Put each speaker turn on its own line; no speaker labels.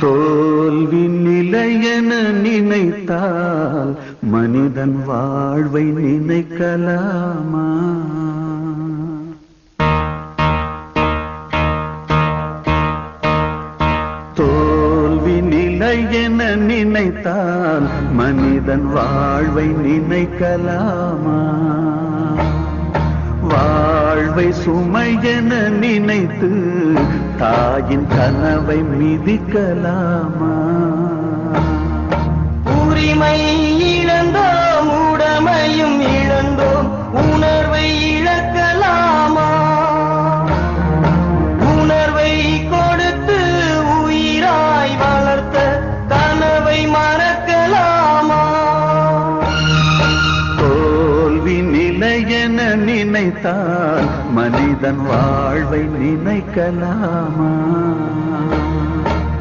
தோல்வி நிலையென நினைத்தால் மனிதன் வாழ்வை நினைக்கலாமா? தோல்வி நிலையென நினைத்தால் மனிதன் வாழ்வை நினைக்கலாமா? வாழ்வை சுமையென நினைத்து தாயின் கனவை மிதிக்கலாமா?
உரிமை இழந்தோம், உடமையும் இழந்தோம், உணர்வை இழக்கலாமா? உணர்வை கொடுத்து உயிராய் வளர்த்த கனவை மறக்கலாமா?
தோல்வி நிலையென நினைத்தால் மனிதன் வாழ்வை நினைக்கலாமா?